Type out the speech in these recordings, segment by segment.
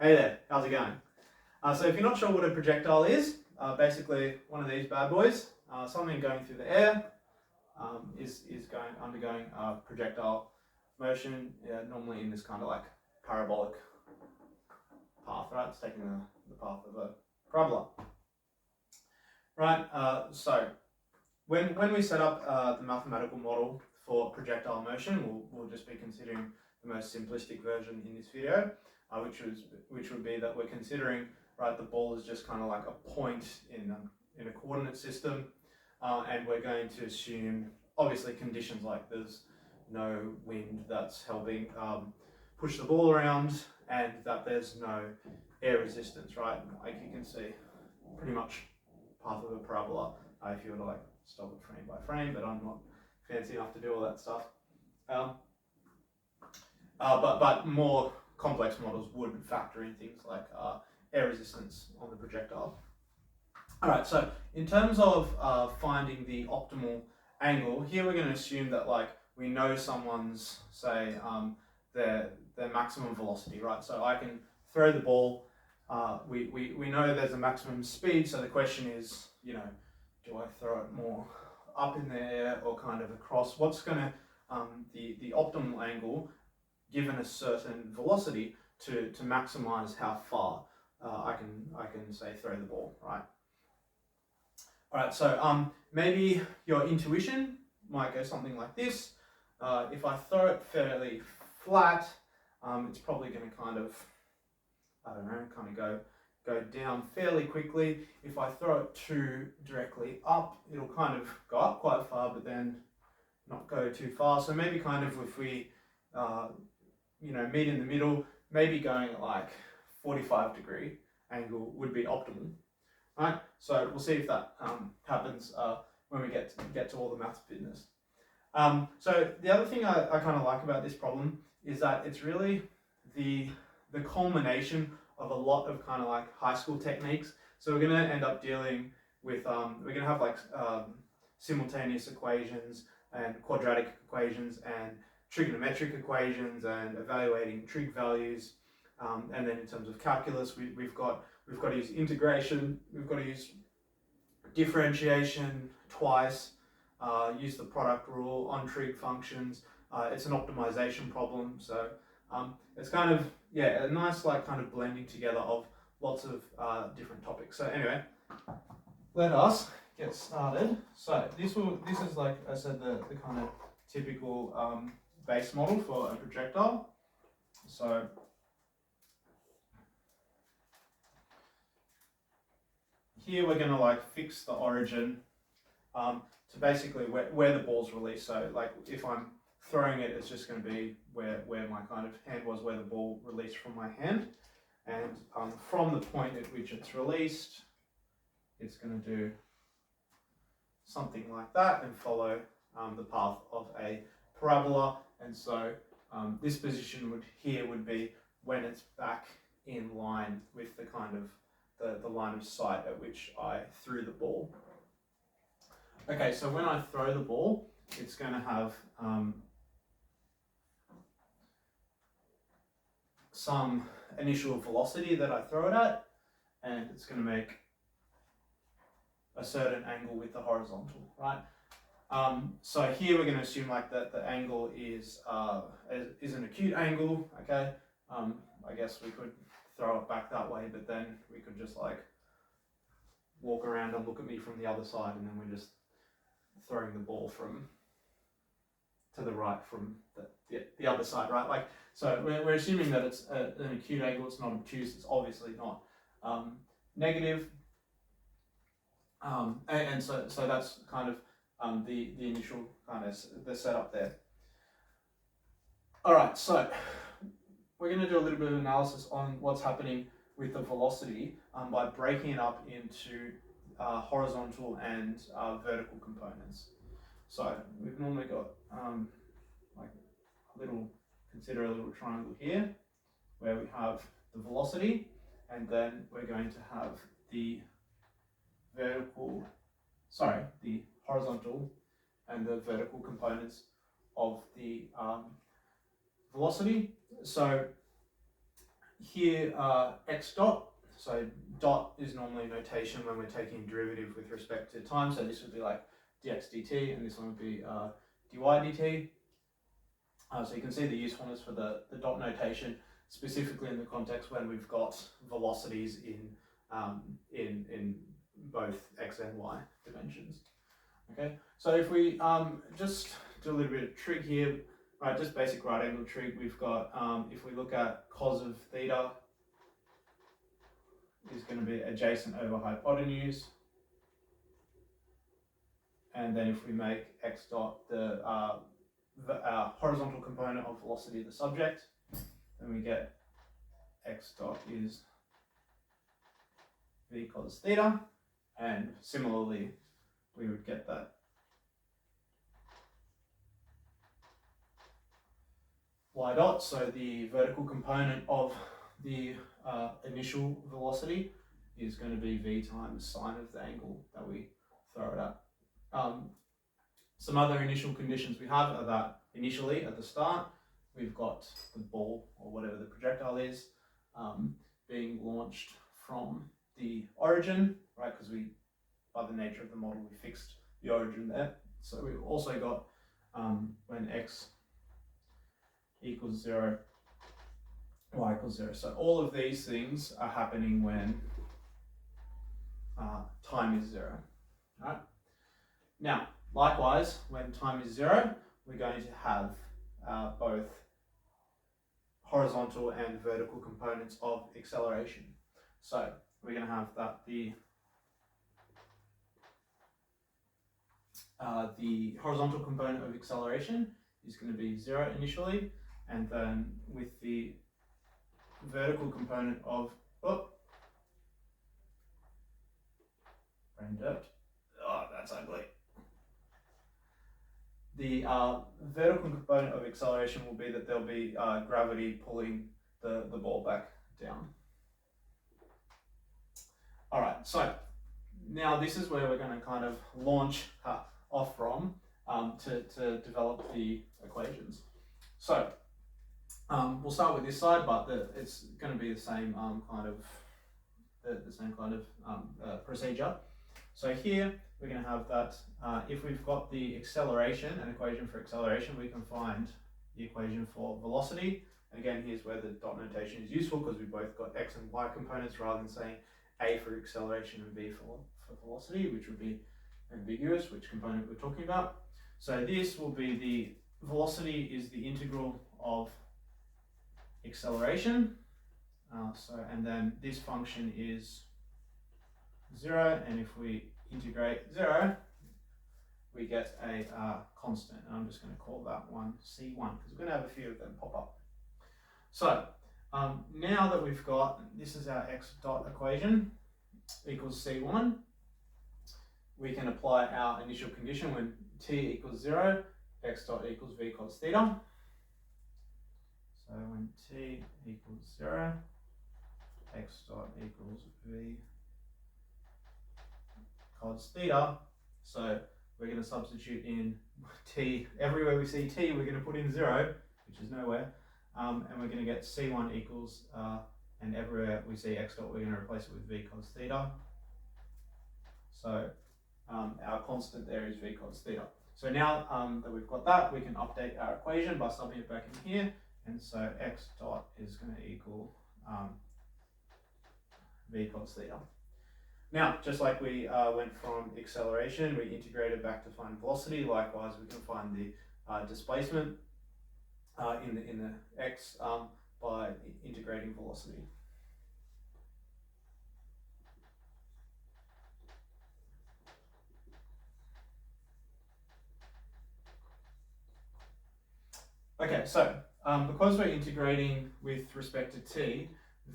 Hey there, how's it going? So if you're not sure what a projectile is, basically one of these bad boys, something going through the air is undergoing projectile motion, normally in this kind of like parabolic path, right? It's taking the path of a parabola. Right, so when we set up the mathematical model for projectile motion, we'll just be considering the most simplistic version in this video, which would be that we're considering, right, the ball is just kind of like a point in a coordinate system, and we're going to assume obviously conditions like there's no wind that's helping push the ball around, and that there's no air resistance, right? Like you can see pretty much path of a parabola if you were to like stop it frame by frame, but I'm not fancy enough to do all that stuff. But more complex models would factor in things like air resistance on the projectile. Alright, so in terms of finding the optimal angle, here we're going to assume that like we know someone's, say, their maximum velocity, right? So I can throw the ball, we know there's a maximum speed, so the question is, you know, do I throw it more up in the air or kind of across? What's going to, the optimal angle given a certain velocity to maximize how far I can say throw the ball, right? All right, so maybe your intuition might go something like this. If I throw it fairly flat, it's probably going to kind of, I don't know, kind of go down fairly quickly. If I throw it too directly up, it'll kind of go up quite far, but then not go too far. So maybe kind of if we, you know, meet in the middle, maybe going at like 45-degree angle would be optimal. Right, so we'll see if that happens when we get to all the maths business. So the other thing I kind of like about this problem is that it's really the culmination of a lot of kind of like high school techniques. So we're going to end up dealing with, we're going to have like simultaneous equations and quadratic equations and trigonometric equations and evaluating trig values. And then in terms of calculus, we've got to use integration, we've got to use differentiation twice, use the product rule on trig functions. It's an optimization problem, so it's kind of, yeah, a nice like kind of blending together of lots of different topics. So anyway, let us get started. So this is like I said, the kind of typical base model for a projectile. So here we're going to like fix the origin to basically where the ball's released. So like if I'm throwing it, it's just going to be where my kind of hand was, where the ball released from my hand. And from the point at which it's released, it's going to do something like that and follow the path of a parabola. And so this position would be when it's back in line with the kind of the line of sight at which I threw the ball. Okay, so when I throw the ball, it's going to have some initial velocity that I throw it at, and it's going to make a certain angle with the horizontal, right? So here we're going to assume like that the angle is an acute angle, okay? I guess we could throw it back that way, but then we could just like walk around and look at me from the other side, and then we're just throwing the ball from to the right from the other side, right? Like, so we're assuming that it's an acute angle, it's not obtuse, it's obviously not negative. And so that's kind of the initial kind of the setup there. All right, so we're going to do a little bit of analysis on what's happening with the velocity by breaking it up into horizontal and vertical components. So we've normally got like consider a little triangle here where we have the velocity, and then we're going to have the horizontal and the vertical components of the velocity. So here x dot. So dot is normally notation when we're taking a derivative with respect to time. So this would be like dx dt, and this one would be dy dt. So you can see the usefulness for the dot notation, specifically in the context when we've got velocities in both x and y dimensions. Okay, so if we just do a little bit of trig here, right, just basic right angle trig, we've got, if we look at cos of theta is going to be adjacent over hypotenuse, and then if we make x dot the horizontal component of velocity of the subject, then we get x dot is v cos theta, and similarly we would get that y dot, so the vertical component of the initial velocity is going to be v times sine of the angle that we throw it at. Some other initial conditions we have are that initially at the start we've got the ball, or whatever the projectile is, being launched from the origin, right, because we, by the nature of the model, we fixed the origin there. So we've also got when x equals 0, y equals 0. So all of these things are happening when time is 0. Right? Now, likewise, when time is 0, we're going to have both horizontal and vertical components of acceleration. So we're going to have that the horizontal component of acceleration is going to be 0 initially, and then with the vertical component of brain dirt. Oh, that's ugly. The vertical component of acceleration will be that there'll be gravity pulling the ball back down. All right, so now this is where we're going to kind of launch off from to develop the equations. So we'll start with this side, but it's going to be the same kind of procedure. So here we're going to have that if we've got the acceleration, an equation for acceleration, we can find the equation for velocity. And again, here's where the dot notation is useful, because we've both got x and y components rather than saying a for acceleration and v for velocity, which would be ambiguous which component we're talking about. So this will be the velocity is the integral of acceleration. And then this function is 0, and if we integrate 0, we get a constant, and I'm just going to call that one C1, because we're going to have a few of them pop up. So now that we've got, this is our x dot equation equals C1, we can apply our initial condition when t equals 0, x dot equals v cos theta. So when t equals 0, x dot equals v cos theta. So we're going to substitute in t, everywhere we see t we're going to put in 0, which is nowhere, and we're going to get c1 equals, and everywhere we see x dot we're going to replace it with v cos theta. So our constant there is v cos theta. So now that we've got that, we can update our equation by subbing it back in here, and so x dot is going to equal v cos theta. Now, just like we went from acceleration, we integrated back to find velocity. Likewise, we can find the displacement in the x by integrating velocity. Okay, so because we're integrating with respect to t,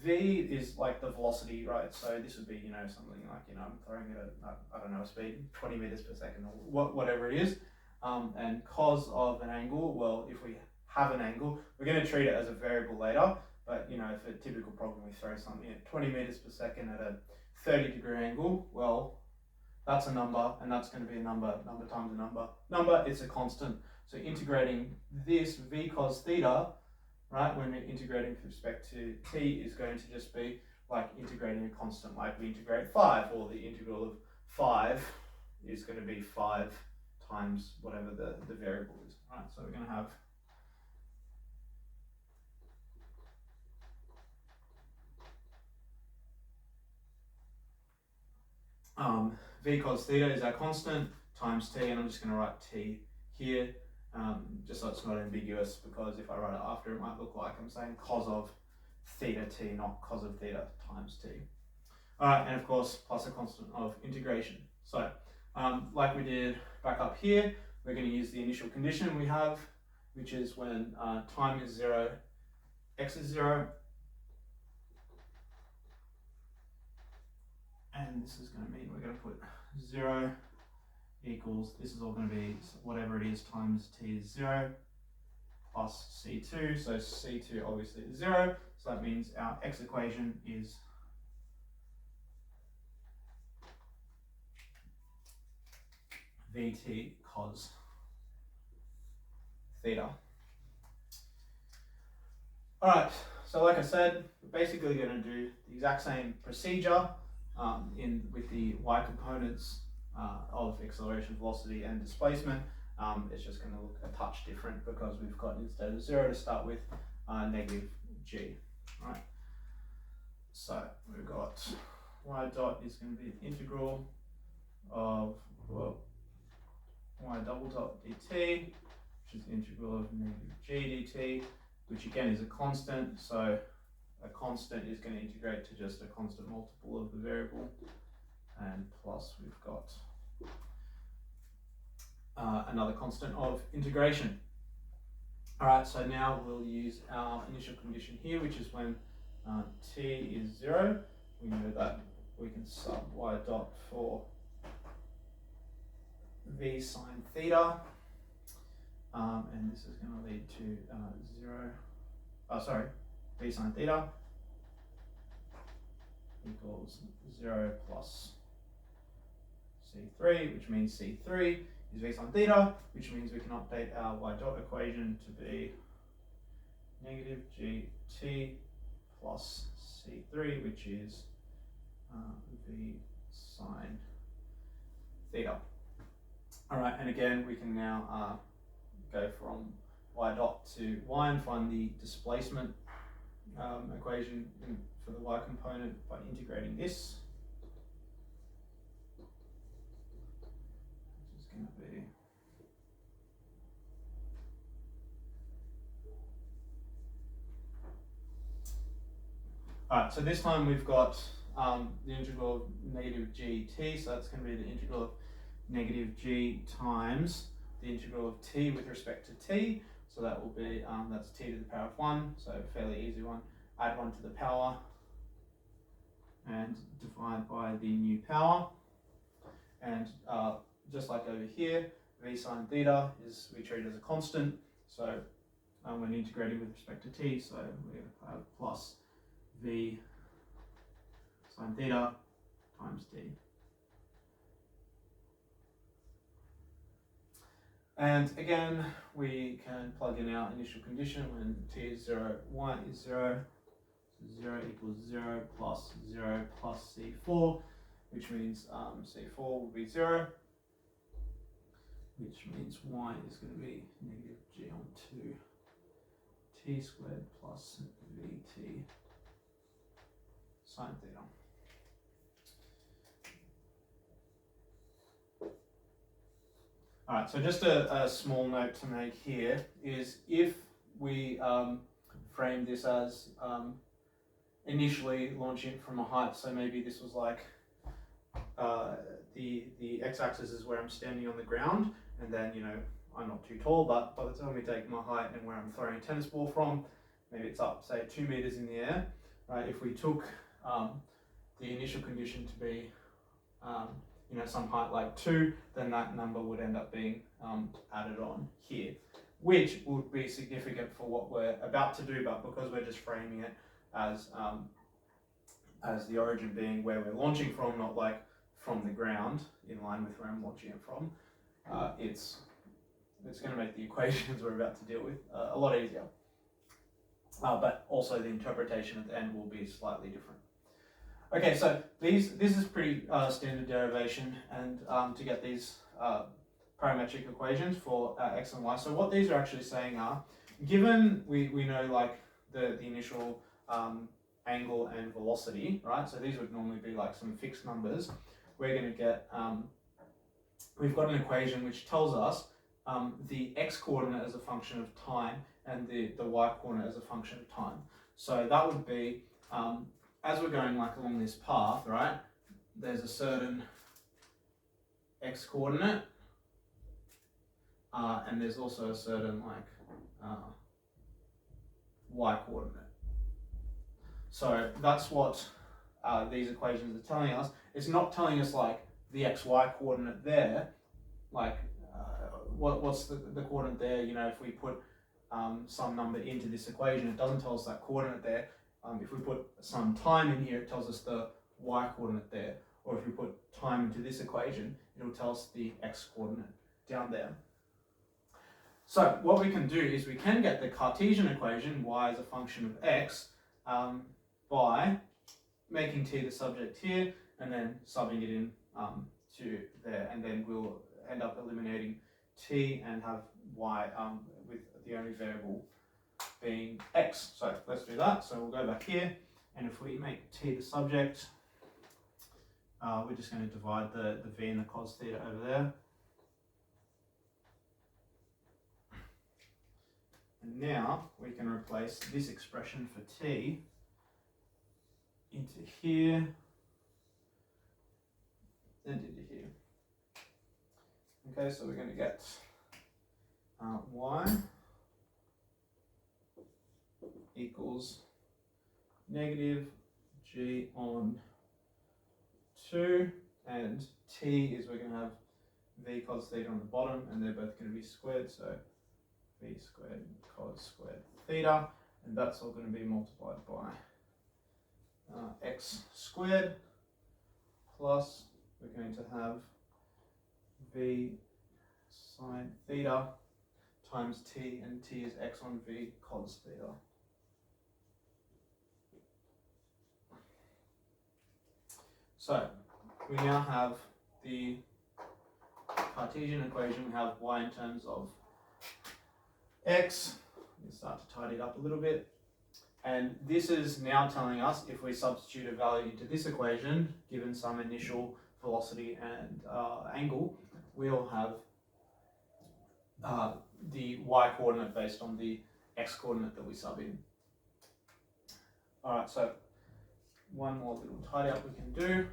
v is like the velocity, right? So this would be, something like, I'm throwing it at, I don't know, a speed, 20 meters per second, or whatever it is. And cos of an angle, well, if we have an angle, we're going to treat it as a variable later. But, if a typical problem, we throw something at 20 meters per second at a 30-degree angle, well, that's a number, and that's going to be a number times a number. Number, it's a constant. So integrating this v cos theta, right? When we're integrating with respect to t is going to just be like integrating a constant, like we integrate 5, or the integral of 5 is going to be 5 times whatever the variable is, right? So we're going to have v cos theta is our constant times t, and I'm just going to write t here, just so it's not ambiguous, because if I write it after, it might look like I'm saying cos of theta t, not cos of theta times t. All right, and of course, plus a constant of integration. So, like we did back up here, we're going to use the initial condition we have, which is when time is 0, x is 0, and this is going to mean we're going to put 0 equals, this is all going to be whatever it is times t is 0 plus c2. So c2 obviously is 0, so that means our x equation is vt cos theta. All right, so like I said, we're basically going to do the exact same procedure with the y components of acceleration, velocity, and displacement. It's just going to look a touch different because we've got, instead of 0 to start with, negative g. All right, so we've got y dot is going to be the integral of, well, y double dot dt, which is the integral of negative g dt, which again is a constant, so a constant is going to integrate to just a constant multiple of the variable, and plus we've got another constant of integration. All right, so now we'll use our initial condition here, which is when t is 0. We know that we can sub y dot for v sine theta, and this is going to lead to v sine theta equals 0 plus c3, which means c3 is v sine theta, which means we can update our y dot equation to be negative gt plus c3, which is v sine theta. All right, and again, we can now go from y dot to y and find the displacement equation for the y component by integrating this, which is going to be all right. So this time we've got the integral of negative gt, so that's going to be the integral of negative g times the integral of t with respect to t. So that will be, that's t to the power of 1, so a fairly easy one. Add 1 to the power and divide by the new power. And just like over here, v sine theta is, we treat as a constant, so when integrating with respect to t, so we have plus v sine theta times t. And again, we can plug in our initial condition when t is 0, y is 0. So 0 equals 0 plus c4, which means c4 will be 0, which means y is going to be negative g on 2 t squared plus vt sine theta. All right, so just a small note to make here is if we frame this as initially launching from a height, so maybe this was like the x-axis is where I'm standing on the ground, and then, you know, I'm not too tall, but by the time we take my height and where I'm throwing a tennis ball from, maybe it's up, say, 2 meters in the air, right? If we took the initial condition to be you know, some height like 2, then that number would end up being added on here, which would be significant for what we're about to do, but because we're just framing it as the origin being where we're launching from, not like from the ground in line with where I'm launching it from, it's going to make the equations we're about to deal with a lot easier. but also the interpretation at the end will be slightly different. Okay, so this is pretty standard derivation, and to get these parametric equations for x and y. So what these are actually saying are, given we know like the initial angle and velocity, right? So these would normally be like some fixed numbers. We're going to get, we've got an equation which tells us the x coordinate as a function of time and the y coordinate as a function of time. So that would be, as we're going like along this path, right, there's a certain x coordinate, and there's also a certain like y coordinate. So that's what these equations are telling us. It's not telling us like the xy coordinate there, like what's the coordinate there, you know, if we put some number into this equation, it doesn't tell us that coordinate there. If we put some time in here, it tells us the y coordinate there. Or if we put time into this equation, it'll tell us the x coordinate down there. So what we can do is we can get the Cartesian equation, y as a function of x, by making t the subject here and then subbing it in to there, and then we'll end up eliminating t and have y with the only variable being x. So let's do that. So we'll go back here, and if we make t the subject, we're just going to divide the v and the cos theta over there. And now we can replace this expression for t into here and into here. Okay, so we're going to get y equals negative g on 2, and t is we're going to have v cos theta on the bottom, and they're both going to be squared, so v squared cos squared theta, and that's all going to be multiplied by x squared, plus we're going to have v sine theta times t, and t is x on v cos theta. So we now have the Cartesian equation. We have y in terms of x. Let me start to tidy it up a little bit. And this is now telling us, if we substitute a value into this equation, given some initial velocity and angle, we'll have the y coordinate based on the x coordinate that we sub in. Alright, so one more little tidy up we can do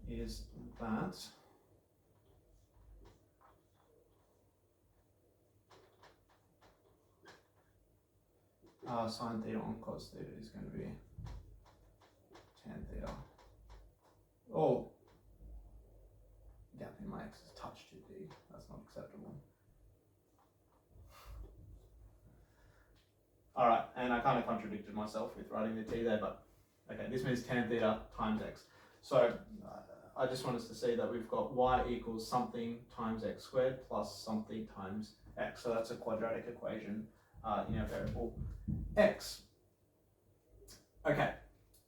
is that sine theta on cos theta is going to be tan theta. Oh, gap in my x is touch too big. That's not acceptable. All right, and I kind of contradicted myself with writing the t there, but okay, this means tan theta times x. So I just want us to see that we've got y equals something times x squared plus something times x. So that's a quadratic equation in our variable x. Okay,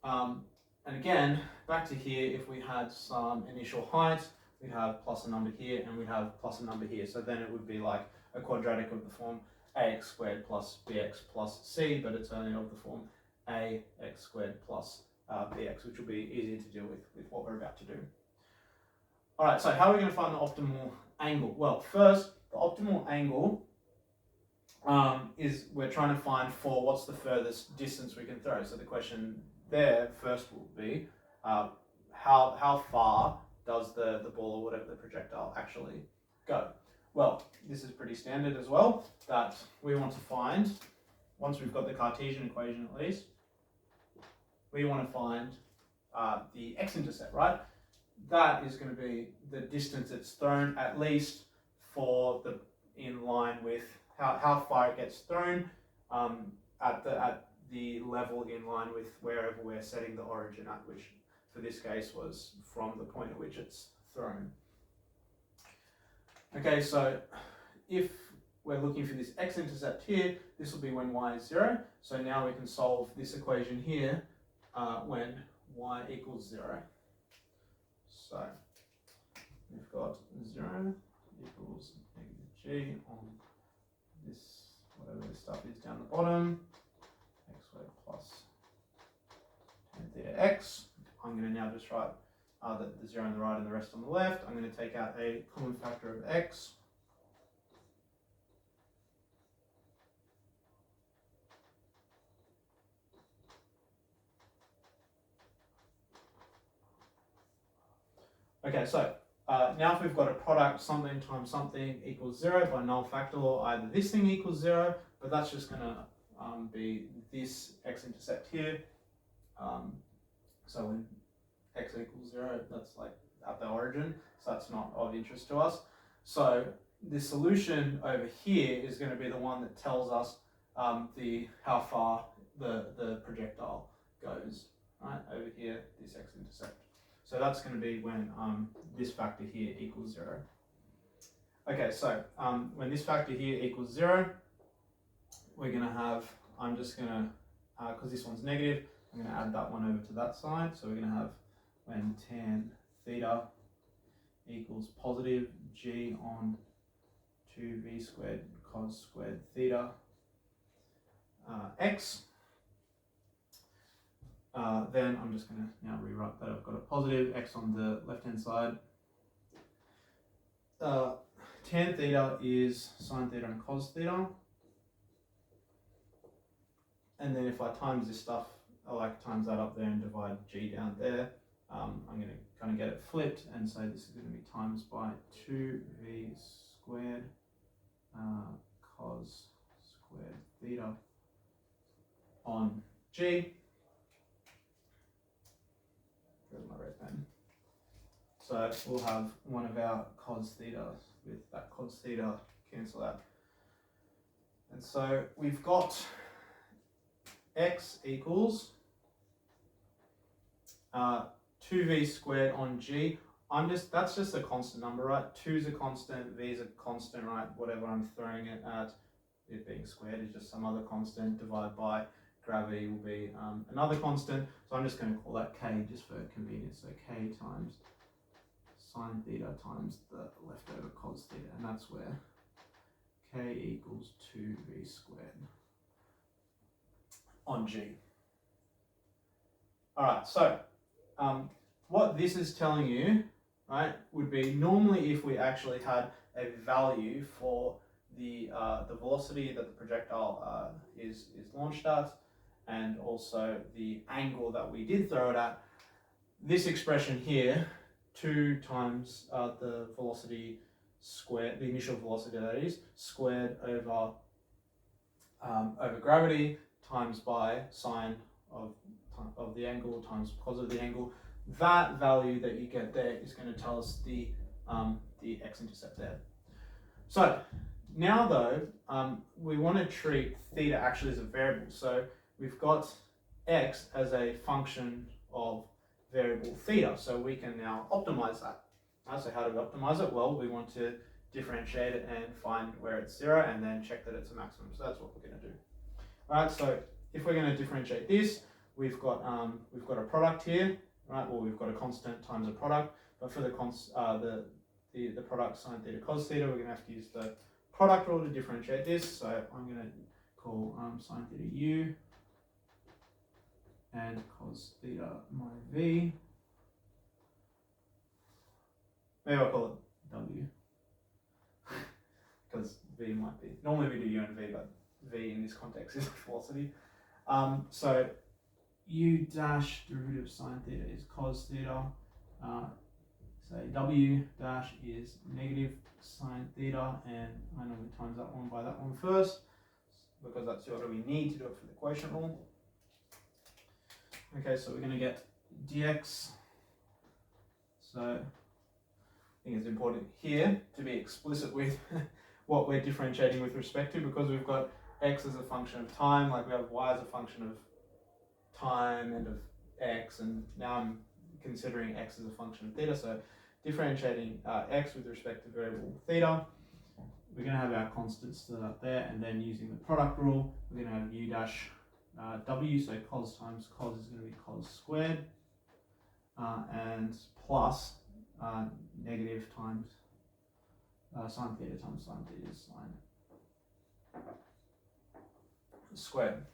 and again, back to here, if we had some initial height, we'd have plus a number here and we'd have plus a number here. So then it would be like a quadratic of the form ax squared plus bx plus c, but it's only of the form ax squared plus bx, which will be easier to deal with what we're about to do. All right, so how are we going to find the optimal angle? Well, first, the optimal angle is we're trying to find for what's the furthest distance we can throw. So the question there first will be how far does the ball or whatever the projectile actually go? Well, this is pretty standard as well, that we want to find, once we've got the Cartesian equation at least, we want to find the x-intercept, right? That is going to be the distance it's thrown, at least for the in line with how far it gets thrown at the level in line with wherever we're setting the origin at, which for this case was from the point at which it's thrown. Okay, so if we're looking for this x-intercept here. This will be when y is 0. So now we can solve this equation here when y equals 0. So we've got 0 equals negative g on this, whatever this stuff is down the bottom, x squared plus tan theta x. I'm going to now just write the 0 on the right and the rest on the left. I'm going to take out a common factor of x. Okay, so now if we've got a product, something times something equals 0 by null factor law, either this thing equals 0, but that's just going to be this x-intercept here. So when x equals 0, that's like at the origin, so that's not of interest to us. So the solution over here is going to be the one that tells us how far the projectile goes, right, over here, this x-intercept. So that's going to be when this factor here equals 0. Okay, so when this factor here equals 0, we're going to have, I'm just going to, because this one's negative, I'm going to add that one over to that side. So we're going to have when tan theta equals positive g on 2v squared cos squared theta x. Then I'm just going to now rewrite that. I've got a positive x on the left-hand side. Tan theta is sine theta and cos theta. And then if I times this stuff, I like times that up there and divide g down there. I'm going to kind of get it flipped and say this is going to be times by 2v squared cos squared theta on g. Where's my red pen? So we'll have one of our cos theta with that cos theta cancel out. And so we've got x equals 2v squared on g. That's just a constant number, right? 2 is a constant, v is a constant, right? Whatever I'm throwing it at, it being squared is just some other constant, divided by gravity will be another constant. So I'm just going to call that k just for convenience. So k times sine theta times the leftover cos theta, and that's where k equals 2v squared on g. All right, so what this is telling you, right, would be normally if we actually had a value for the velocity that the projectile is launched at, and also the angle that we did throw it at, this expression here, 2 times the velocity squared, the initial velocity that is, squared over gravity times by sine of the angle times cos of the angle, that value that you get there is going to tell us the x-intercept there. So now though, we want to treat theta actually as a variable. So we've got x as a function of variable theta, so we can now optimize that. So how do we optimize it? Well, we want to differentiate it and find where it's 0 and then check that it's a maximum. So that's what we're going to do. All right, so if we're going to differentiate this, we've got a product here, right? Well, we've got a constant times a product, but for the product sine theta cos theta, we're going to have to use the product rule to differentiate this. So I'm going to call sine theta u and cos theta my v. Maybe I'll call it w because v might be, normally we do u and v, but v in this context is velocity. So u dash derivative sine theta is cos theta. Say w dash is negative sine theta, and I normally times that one by that one first because that's the order we need to do it for the quotient rule. Okay, so we're going to get dx. So I think it's important here to be explicit with what we're differentiating with respect to, because we've got x as a function of time, like we have y as a function of time and of x, and now I'm considering x as a function of theta. So differentiating x with respect to variable theta, we're going to have our constants still up there, and then using the product rule, we're going to have u dash w, so cos times cos is going to be cos squared, and plus negative times sine theta times sine theta is sine squared.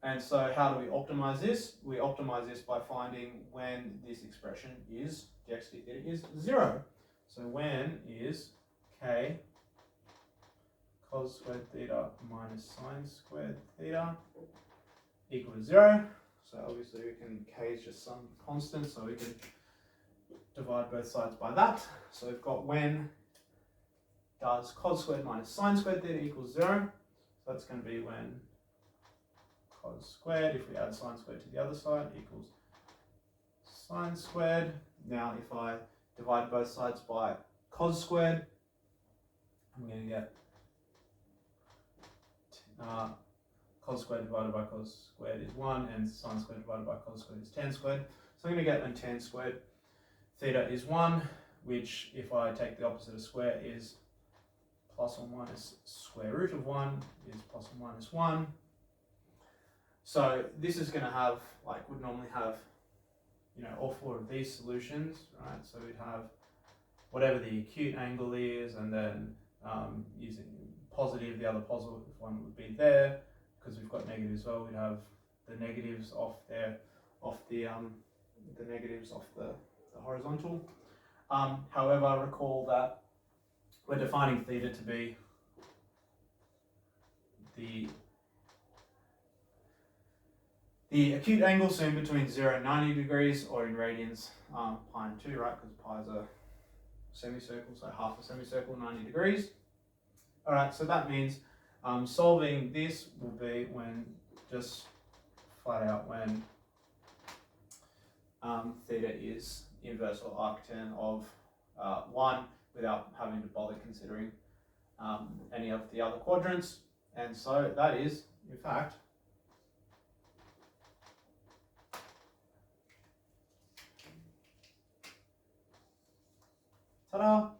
And so how do we optimize this? We optimize this by finding when this expression is, dx d theta is 0. So when is k cos squared theta minus sine squared theta equal to 0. So obviously we can, k is just some constant, so we can divide both sides by that. So we've got when does cos squared minus sine squared theta equals 0. So that's going to be when cos squared, if we add sine squared to the other side, equals sine squared. Now if I divide both sides by cos squared, I'm going to get cos squared divided by cos squared is 1, and sine squared divided by cos squared is tan squared. So I'm going to get when tan squared theta is 1, which if I take the opposite of square is plus or minus square root of 1, is plus or minus 1. So this is going to have, like would normally have, you know, all four of these solutions, right? So we'd have whatever the acute angle is, and then using positive, the other positive one would be there, because we've got negative as well. We'd have the negatives off there, off the negatives off the horizontal. However, recall that we're defining theta to be the acute angle, so in between 0 and 90 degrees, or in radians, pi and 2, right? Because pi is a semicircle, so half a semicircle, 90 degrees. All right, so that means solving this will be when, just flat out when theta is inverse or arctan of 1, without having to bother considering any of the other quadrants. And so that is, in fact, ta-da,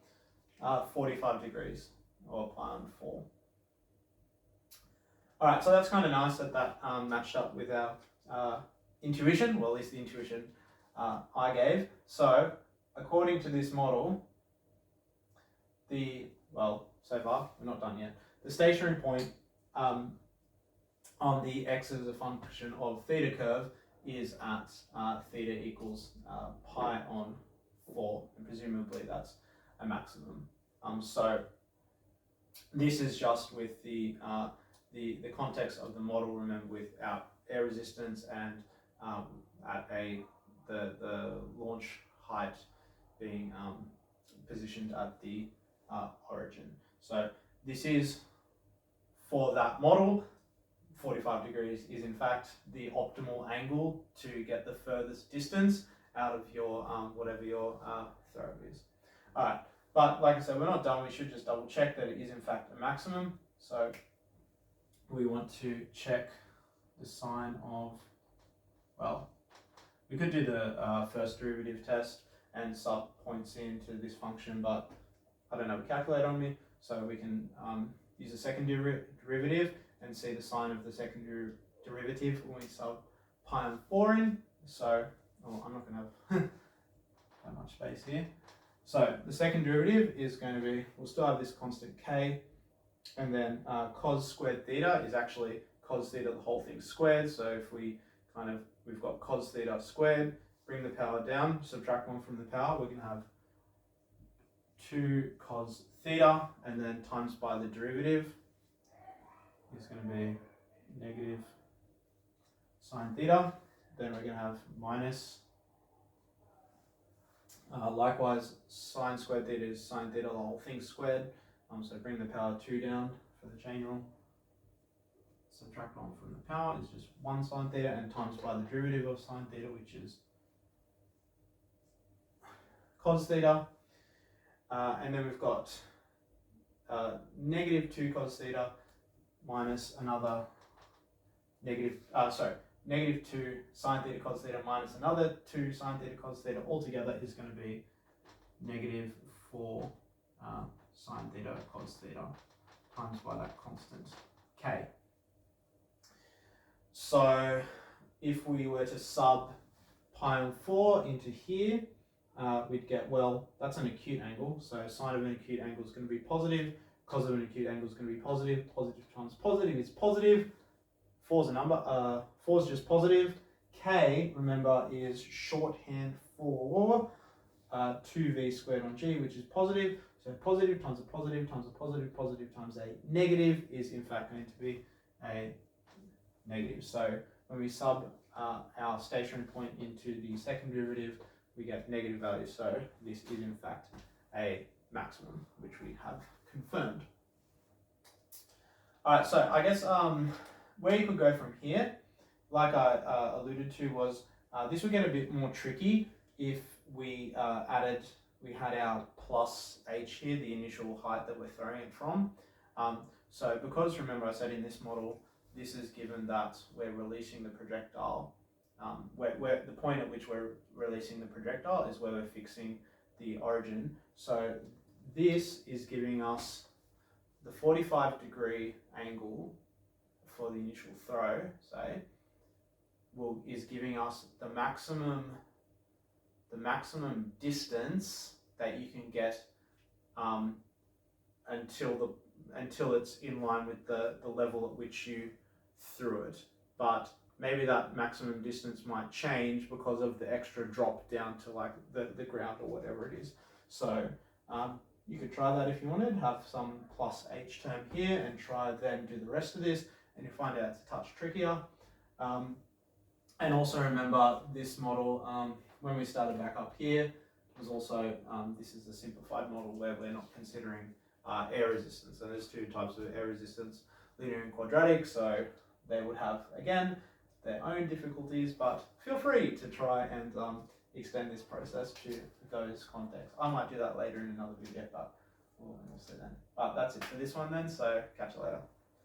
45 degrees, or pi on 4. All right, so that's kind of nice that that matched up with our intuition, well, at least the intuition I gave. So according to this model, so far, we're not done yet. The stationary point on the x as a function of theta curve is at theta equals pi on 4, and presumably that's a maximum. So this is just with the context of the model. Remember, without air resistance and at the launch height being positioned at the origin. So this is for that model. 45 degrees is in fact the optimal angle to get the furthest distance out of your whatever your throw is. All right, but like I said, we're not done. We should just double check that it is in fact a maximum. So we want to check the sign of, well, we could do the first derivative test and sub points into this function, but I don't have a calculator on me, so we can use a second derivative and see the sign of the second derivative when we sub pi on 4 in. So, I'm not going to have that much space here. So the second derivative is going to be, we'll still have this constant k, and then cos squared theta is actually cos theta, the whole thing squared. So if we we've got cos theta squared, bring the power down, subtract 1 from the power, we're going to have 2 cos theta, and then times by the derivative is going to be negative sine theta. Then we're going to have minus, likewise sine squared theta is sine theta, the whole thing squared. So bring the power 2 down for the chain rule. Subtract 1 from the power is just 1 sine theta, and times by the derivative of sine theta, which is cos theta. And then we've got negative 2 cos theta minus another negative 2 sine theta cos theta minus another 2 sine theta cos theta. Altogether is going to be negative 4 sine theta cos theta times by that constant k. So if we were to sub pi on 4 into here, we'd get, well, that's an acute angle, so sine of an acute angle is going to be positive, cos of an acute angle is going to be positive, positive times positive is positive, 4 is a number, 4 is just positive, k, remember, is shorthand for 2v squared on g, which is positive, so positive times a positive times a positive, positive times a negative is in fact going to be a negative. So when we sub our stationary point into the second derivative, we get negative values. So this is in fact a maximum, which we have confirmed. All right, so I guess where you could go from here, like I alluded to, was this would get a bit more tricky if we had our plus h here, the initial height that we're throwing it from. So because remember I said in this model, this is given that we're releasing the projectile, where the point at which we're releasing the projectile is where we're fixing the origin. So this is giving us the 45-degree angle for the initial throw, say, is giving us the maximum distance that you can get until it's in line with the level at which you threw it. But maybe that maximum distance might change because of the extra drop down to like the ground or whatever it is. So you could try that if you wanted, have some plus h term here and try then do the rest of this, and you find out it's a touch trickier. And also remember this model, when we started back up here, was also, this is a simplified model where we're not considering air resistance. So there's two types of air resistance, linear and quadratic, so they would have, again, their own difficulties, but feel free to try and extend this process to those contexts. I might do that later in another video, but we'll see then. But that's it for this one then, so catch you later.